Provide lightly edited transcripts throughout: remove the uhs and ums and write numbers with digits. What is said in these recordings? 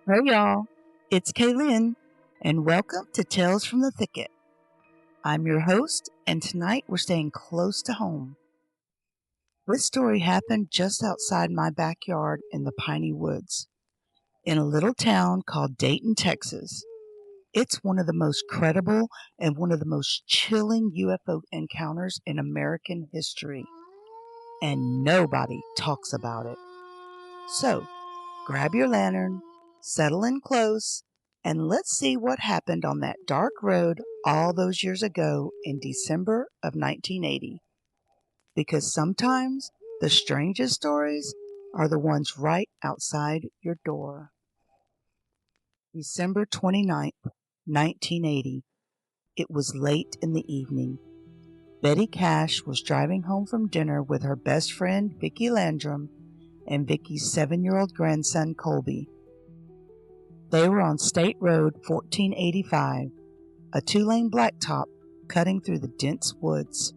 Hey y'all, it's Kaylin, and welcome to Tales from the Thicket. I'm your host, and tonight we're staying close to home. This story happened just outside my backyard in the piney woods, in a little town called Dayton, Texas. It's one of the most credible and one of the most chilling UFO encounters in American history, and nobody talks about it. So, grab your lantern, settle in close, and let's see what happened on that dark road all those years ago in December of 1980. Because sometimes the strangest stories are the ones right outside your door. December 29th, 1980. It was late in the evening. Betty Cash was driving home from dinner with her best friend, Cash-Landrum, and Vicky's 7-year-old grandson, Colby. They were on State Road 1485, a 2-lane blacktop cutting through the dense woods.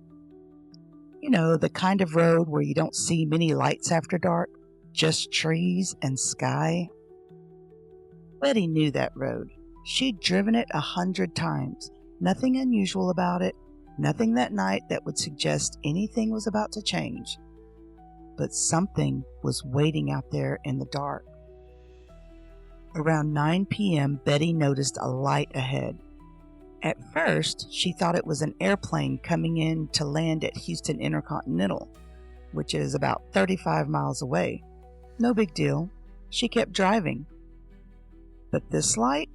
You know, the kind of road where you don't see many lights after dark, just trees and sky. Betty knew that road. She'd driven it 100 times. Nothing unusual about it, nothing that night that would suggest anything was about to change. But something was waiting out there in the dark. Around 9 p.m., Betty noticed a light ahead. At first, she thought it was an airplane coming in to land at Houston Intercontinental, which is about 35 miles away. No big deal. She kept driving. But this light,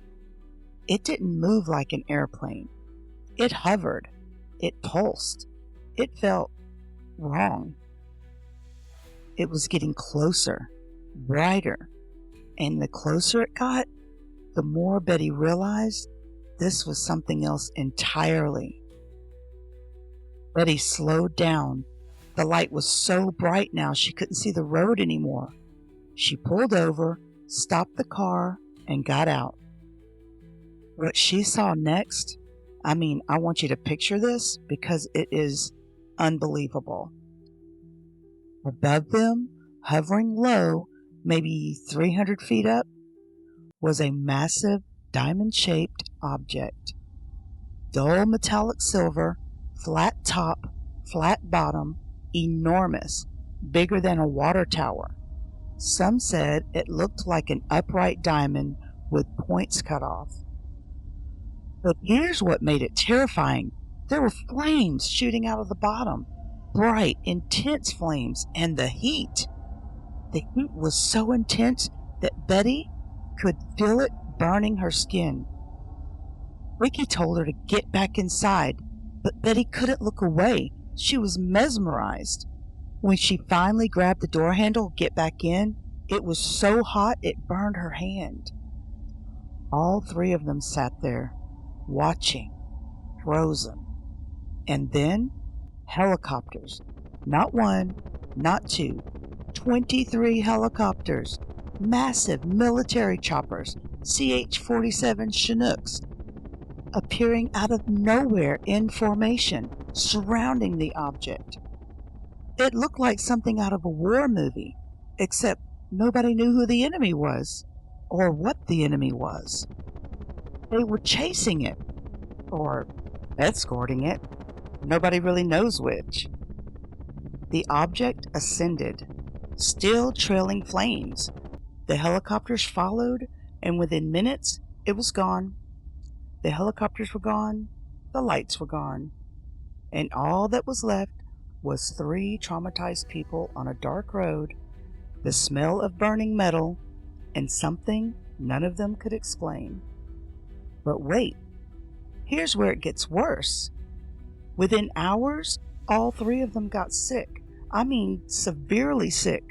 it didn't move like an airplane. It hovered. It pulsed. It felt wrong. It was getting closer, brighter. And the closer it got, the more Betty realized this was something else entirely. Betty slowed down. The light was so bright now she couldn't see the road anymore. She pulled over, stopped the car, and got out. What she saw next, I want you to picture this because it is unbelievable. Above them, hovering low, maybe 300 feet up, was a massive diamond-shaped object. Dull metallic silver, flat top, flat bottom, enormous, bigger than a water tower. Some said it looked like an upright diamond with points cut off. But here's what made it terrifying. There were flames shooting out of the bottom. Bright, intense flames, and the heat. The heat was so intense that Betty could feel it burning her skin. Vicky told her to get back inside, but Betty couldn't look away. She was mesmerized. When she finally grabbed the door handle to get back in, it was so hot it burned her hand. All three of them sat there, watching, frozen. And then helicopters. Not one, not two. 23 helicopters, massive military choppers, CH-47 Chinooks, appearing out of nowhere in formation, surrounding the object. It looked like something out of a war movie, except nobody knew who the enemy was, or what the enemy was. They were chasing it, or escorting it. Nobody really knows which. The object ascended, still trailing flames. The helicopters followed, and within minutes, it was gone. The helicopters were gone, the lights were gone, and all that was left was 3 traumatized people on a dark road, the smell of burning metal, and something none of them could explain. But wait, here's where it gets worse. Within hours, all 3 of them got sick. Severely sick.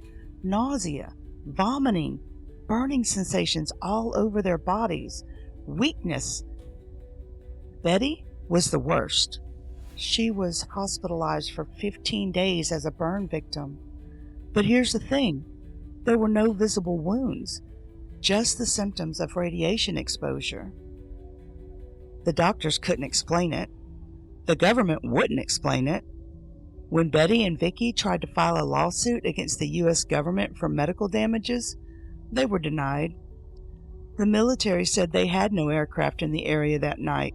Nausea, vomiting, burning sensations all over their bodies, weakness. Betty was the worst. She was hospitalized for 15 days as a burn victim. But here's the thing. There were no visible wounds, just the symptoms of radiation exposure. The doctors couldn't explain it. The government wouldn't explain it. When Betty and Vicky tried to file a lawsuit against the U.S. government for medical damages, they were denied. The military said they had no aircraft in the area that night.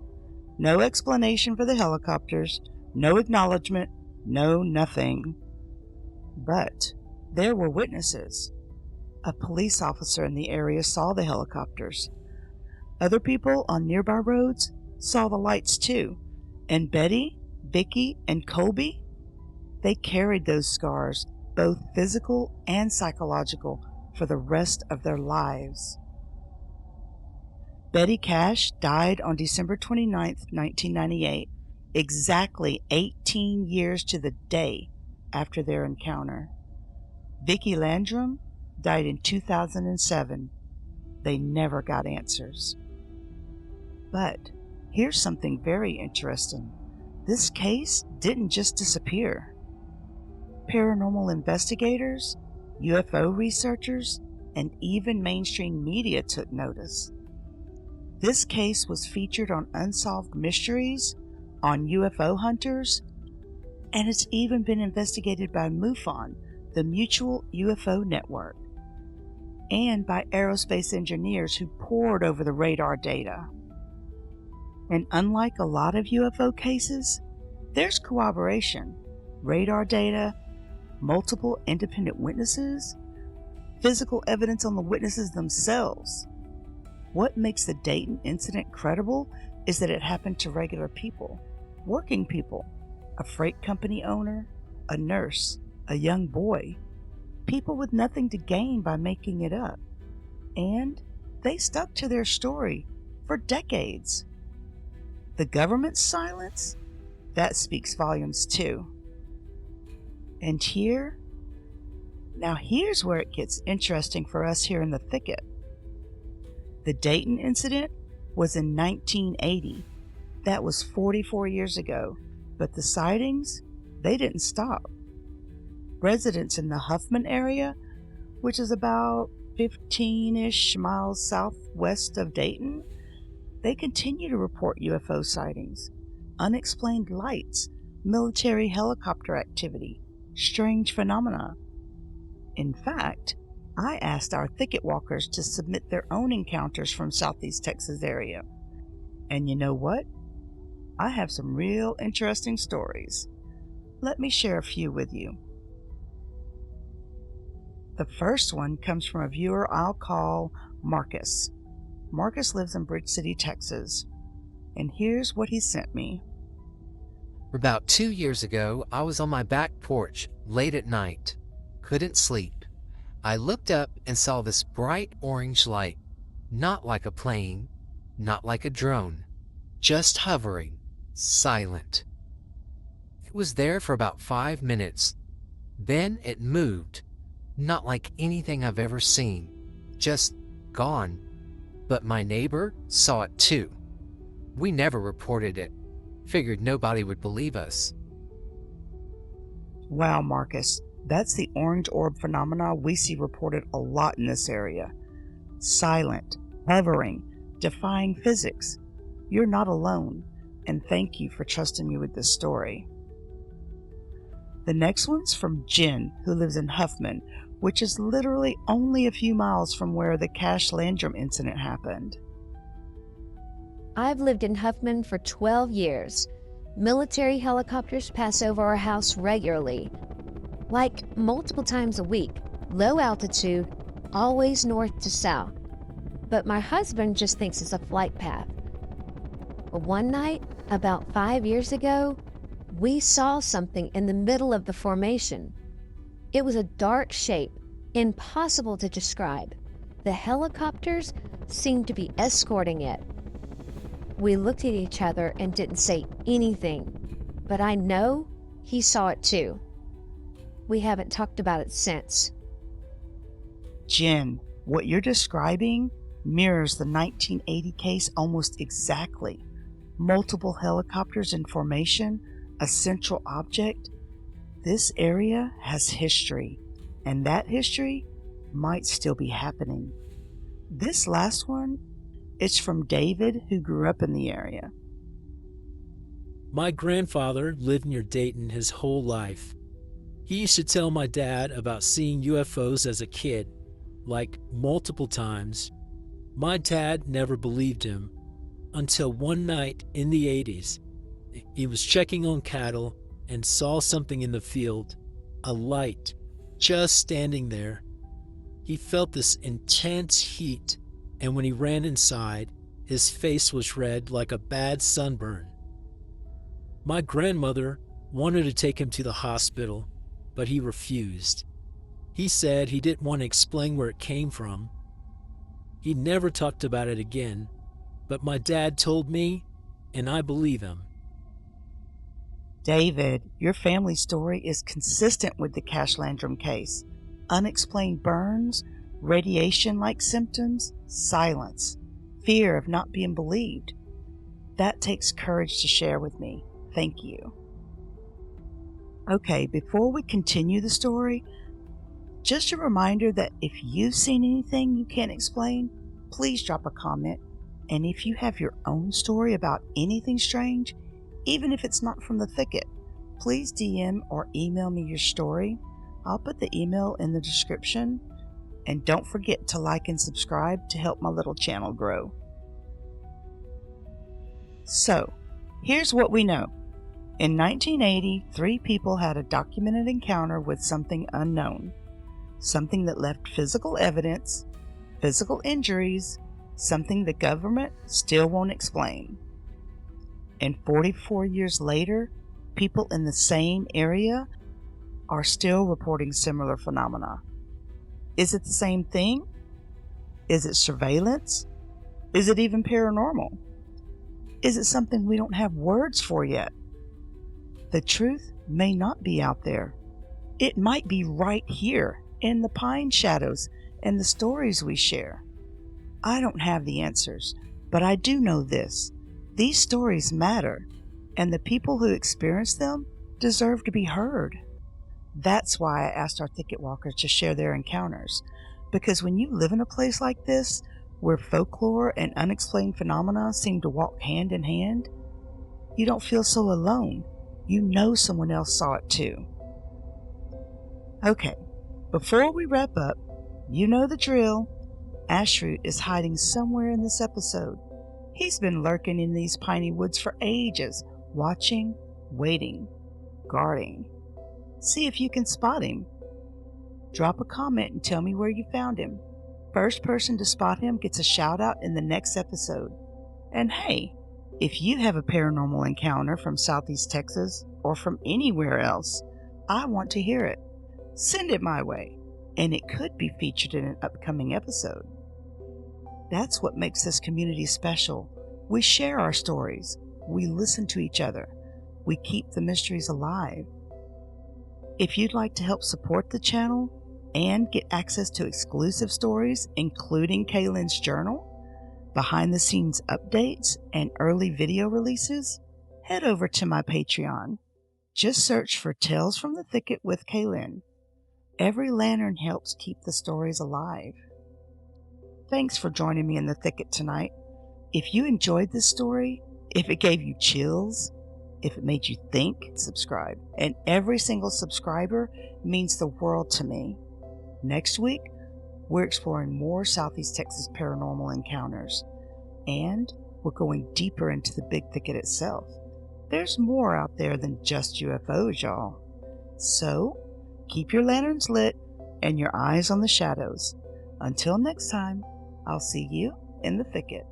No explanation for the helicopters, no acknowledgement, no nothing. But there were witnesses. A police officer in the area saw the helicopters. Other people on nearby roads saw the lights too. And Betty, Vicky, and Colby, they carried those scars, both physical and psychological, for the rest of their lives. Betty Cash died on December 29, 1998, exactly 18 years to the day after their encounter. Vicky Landrum died in 2007. They never got answers. But here's something very interesting. This case didn't just disappear. Paranormal investigators, UFO researchers, and even mainstream media took notice. This case was featured on Unsolved Mysteries, on UFO Hunters, and it's even been investigated by MUFON, the Mutual UFO Network, and by aerospace engineers who pored over the radar data. And unlike a lot of UFO cases, there's corroboration, radar data, multiple independent witnesses, physical evidence on the witnesses themselves. What makes the Dayton incident credible is that it happened to regular people, working people, a freight company owner, a nurse, a young boy, people with nothing to gain by making it up. And they stuck to their story for decades. The government's silence, that speaks volumes too. And here's where it gets interesting for us here in the Thicket. The Dayton incident was in 1980. That was 44 years ago. But the sightings, they didn't stop. Residents in the Huffman area, which is about 15-ish miles southwest of Dayton, they continue to report UFO sightings, unexplained lights, military helicopter activity, strange phenomena. In fact, I asked our Thicket walkers to submit their own encounters from Southeast Texas area. And you know what? I have some real interesting stories. Let me share a few with you. The first one comes from a viewer I'll call Marcus. Marcus lives in Bridge City, Texas. And here's what he sent me. About 2 years ago, I was on my back porch late at night. Couldn't sleep. I looked up and saw this bright orange light. Not like a plane, not like a drone. Just hovering, silent. It was there for about 5 minutes. Then it moved. Not like anything I've ever seen. Just gone. But my neighbor saw it too. We never reported it. Figured nobody would believe us. Wow, Marcus, that's the orange orb phenomena we see reported a lot in this area. Silent, hovering, defying physics. You're not alone, and thank you for trusting me with this story. The next one's from Jen, who lives in Huffman, which is literally only a few miles from where the Cash-Landrum incident happened. I've lived in Huffman for 12 years. Military helicopters pass over our house regularly, like multiple times a week, low altitude, always north to south. But my husband just thinks it's a flight path. But one night, about 5 years ago, we saw something in the middle of the formation. It was a dark shape, impossible to describe. The helicopters seemed to be escorting it. We looked at each other and didn't say anything, but I know he saw it too. We haven't talked about it since. Jen, what you're describing mirrors the 1980 case almost exactly. Multiple helicopters in formation, a central object. This area has history, and that history might still be happening. This last one, it's from David, who grew up in the area. My grandfather lived near Dayton his whole life. He used to tell my dad about seeing UFOs as a kid, like multiple times. My dad never believed him until one night in the 80s. He was checking on cattle and saw something in the field, a light, just standing there. He felt this intense heat, and when he ran inside, his face was red like a bad sunburn. My grandmother wanted to take him to the hospital, but he refused. He said he didn't want to explain where it came from. He never talked about it again, but my dad told me, and I believe him. David, your family story is consistent with the Cash-Landrum case. Unexplained burns, radiation-like symptoms, silence, fear of not being believed. That takes courage to share with me. Thank you. Okay, before we continue the story, just a reminder that if you've seen anything you can't explain, please drop a comment. And if you have your own story about anything strange, even if it's not from the Thicket, please DM or email me your story. I'll put the email in the description. And don't forget to like and subscribe to help my little channel grow. So, here's what we know. In 1980, 3 people had a documented encounter with something unknown. Something that left physical evidence, physical injuries, something the government still won't explain. And 44 years later, people in the same area are still reporting similar phenomena. Is it the same thing? Is it surveillance? Is it even paranormal? Is it something we don't have words for yet? The truth may not be out there. It might be right here in the pine shadows and the stories we share. I don't have the answers, but I do know this. These stories matter, and the people who experience them deserve to be heard. That's why I asked our Thicket walkers to share their encounters, because when you live in a place like this, where folklore and unexplained phenomena seem to walk hand in hand, you don't feel so alone. You know someone else saw it too. Okay, before we wrap up, you know the drill. Ashroot is hiding somewhere in this episode. He's been lurking in these piney woods for ages, watching, waiting, guarding. See if you can spot him. Drop a comment and tell me where you found him. First person to spot him gets a shout out in the next episode. And hey, if you have a paranormal encounter from Southeast Texas or from anywhere else, I want to hear it. Send it my way, and it could be featured in an upcoming episode. That's what makes this community special. We share our stories. We listen to each other. We keep the mysteries alive. If you'd like to help support the channel and get access to exclusive stories, including Kaylin's journal, behind-the-scenes updates, and early video releases, head over to my Patreon. Just search for Tales from the Thicket with Kaylin. Every lantern helps keep the stories alive. Thanks for joining me in the Thicket tonight. If you enjoyed this story, if it gave you chills, if it made you think, subscribe. And every single subscriber means the world to me. Next week, we're exploring more Southeast Texas paranormal encounters. And we're going deeper into the Big Thicket itself. There's more out there than just UFOs, y'all. So, keep your lanterns lit and your eyes on the shadows. Until next time, I'll see you in the thicket.